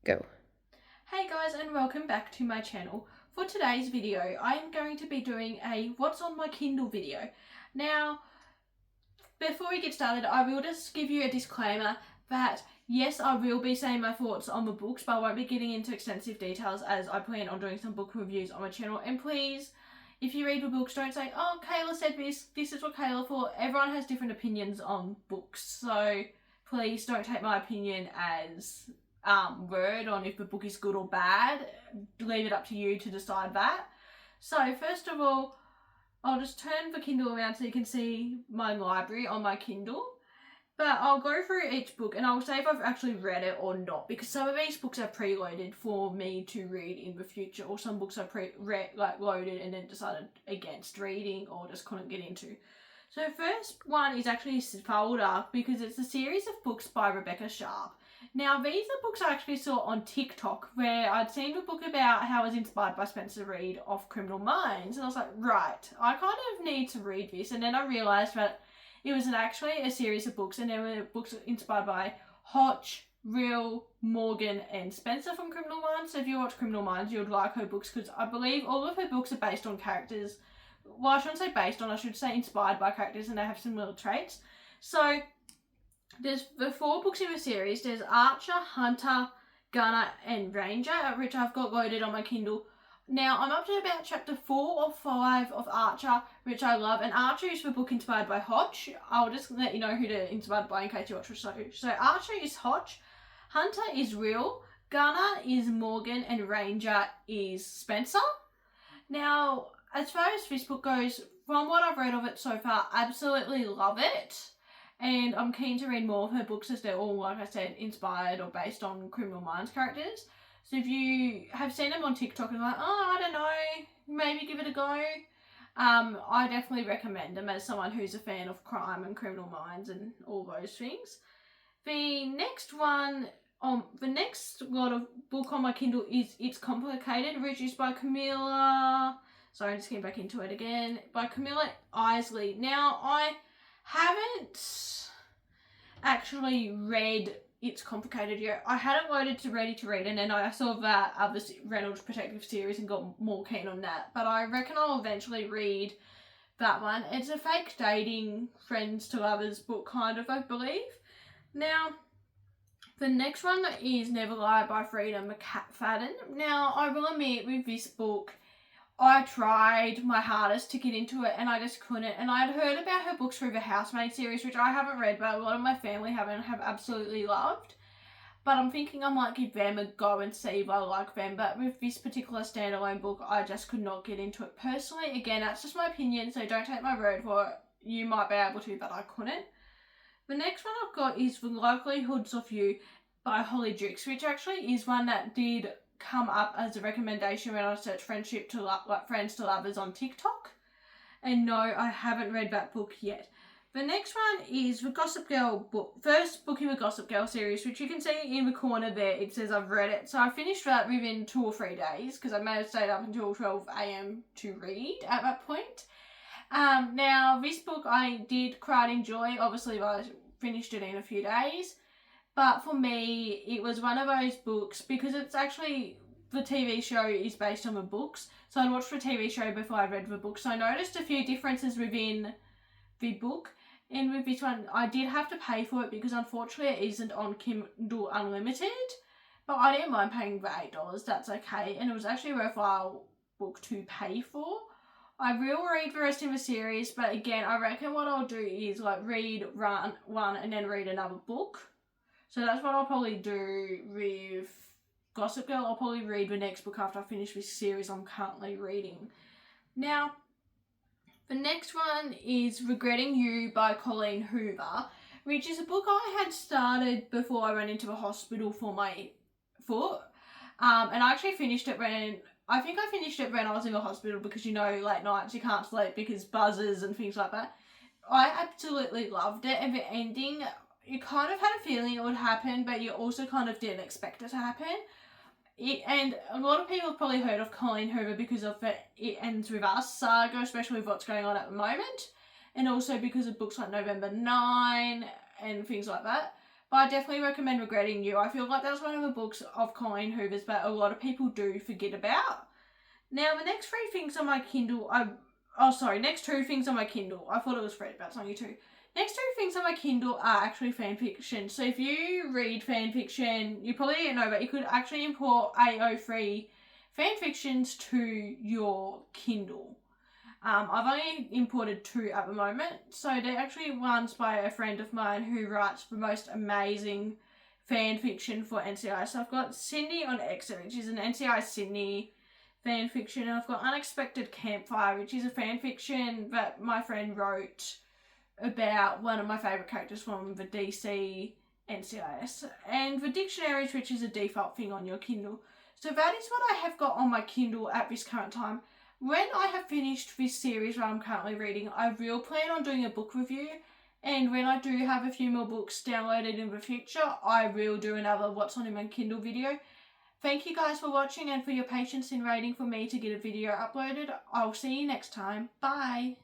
Go. Hey guys, and welcome back to my channel. For today's video, I am going to be doing a what's on my Kindle video. Now, before we get started, I will just give you a disclaimer that yes, I will be saying my thoughts on the books, but I won't be getting into extensive details as I plan on doing some book reviews on my channel. And please, if you read the books, don't say, oh, Kayla said this is what Kayla thought. Everyone has different opinions on books, so please don't take my opinion as word on if the book is good or bad. Leave it up to you to decide that. So first of all, I'll just turn the Kindle around so you can see my library on my Kindle. But I'll go through each book and I'll say if I've actually read it or not, because some of these books are preloaded for me to read in the future, or some books are loaded and then decided against reading or just couldn't get into. So first one is actually Foul Dark because it's a series of books by Rebecca Sharp. Now, these are books I actually saw on TikTok where I'd seen a book about how it was inspired by Spencer Reid of Criminal Minds. And I was like, right, I kind of need to read this. And then I realised that it was actually a series of books, and there were books inspired by Hotch, Real, Morgan, and Spencer from Criminal Minds. So if you watch Criminal Minds, you'd like her books because I believe all of her books are based on characters. Well, I shouldn't say based on, I should say inspired by characters, and they have similar traits. So there's the 4 books in the series. There's Archer, Hunter, Gunner, and Ranger, which I've got loaded on my Kindle. Now, I'm up to about chapter 4 or 5 of Archer, which I love. And Archer is the book inspired by Hotch. I'll just let you know who they're inspired by in case you watch the show. So Archer is Hotch, Hunter is Real, Gunner is Morgan, and Ranger is Spencer. Now, as far as this book goes, from what I've read of it so far, absolutely love it. And I'm keen to read more of her books as they're all, like I said, inspired or based on Criminal Minds characters. So if you have seen them on TikTok and like, oh, I don't know, maybe give it a go, I definitely recommend them as someone who's a fan of crime and Criminal Minds and all those things. The next lot of book on my Kindle is It's Complicated, which is by Camilla. Sorry, I'm just getting back into it again. By Camilla Isley. Now, I haven't actually read It's Complicated yet. I had it loaded to ready to read, and then I saw that other Reynolds Protective series and got more keen on that. But I reckon I'll eventually read that one. It's a fake dating friends to lovers book, kind of, I believe. Now, the next one is Never Lie by Frida McFadden. Now, I will admit with this book, I tried my hardest to get into it and I just couldn't. And I had heard about her books through the Housemaid series, which I haven't read, but a lot of my family have absolutely loved. But I'm thinking I might give them a go and see if I like them. But with this particular standalone book, I just could not get into it personally. Again, that's just my opinion, so don't take my word for it. You might be able to, but I couldn't. The next one I've got is The Likelihoods of You by Holly Drix, which actually is one that did come up as a recommendation when I searched friends to lovers on TikTok. And no, I haven't read that book yet. The next one is the Gossip Girl book, first book in the Gossip Girl series, which you can see in the corner there. It says I've read it. So I finished that within 2 or 3 days because I may have stayed up until 12 a.m. to read at that point. Now, this book I did quite enjoy. Obviously, I finished it in a few days. But for me, it was one of those books, because it's actually, the TV show is based on the books. So I watched the TV show before I read the book. So I noticed a few differences within the book. And with this one, I did have to pay for it because unfortunately it isn't on Kindle Unlimited. But I didn't mind paying the $8. That's okay. And it was actually a worthwhile book to pay for. I will read the rest of the series. But again, I reckon what I'll do is read one and then read another book. So that's what I'll probably do with Gossip Girl. I'll probably read the next book after I finish this series I'm currently reading. Now, the next one is Regretting You by Colleen Hoover, which is a book I had started before I went into the hospital for my foot. And I actually finished it when I was in the hospital because, late nights you can't sleep because buzzers and things like that. I absolutely loved it, and the ending, you kind of had a feeling it would happen, but you also kind of didn't expect it to happen. And a lot of people have probably heard of Colleen Hoover because of It Ends With Us saga, especially with what's going on at the moment. And also because of books like November 9 and things like that. But I definitely recommend Regretting You. I feel like that's one of the books of Colleen Hoover's that a lot of people do forget about. Now, the next 3 things on my Kindle, next 2 things on my Kindle. I thought it was 3, but it's only 2. Next 2 things on my Kindle are actually fan fiction. So if you read fan fiction, you probably didn't know, but you could actually import AO3 fan fictions to your Kindle. I've only imported 2 at the moment. So they're actually ones by a friend of mine who writes the most amazing fan fiction for NCI. So I've got Sydney on Exit, which is an NCI Sydney fan fiction, and I've got Unexpected Campfire, which is a fan fiction that my friend wrote about one of my favourite characters from the DC NCIS, and the dictionaries, which is a default thing on your Kindle. So that is what I have got on my Kindle at this current time. When I have finished this series that I'm currently reading, I will plan on doing a book review, and when I do have a few more books downloaded in the future, I will do another What's on in my Kindle video. Thank you guys for watching and for your patience in waiting for me to get a video uploaded. I'll see you next time. Bye!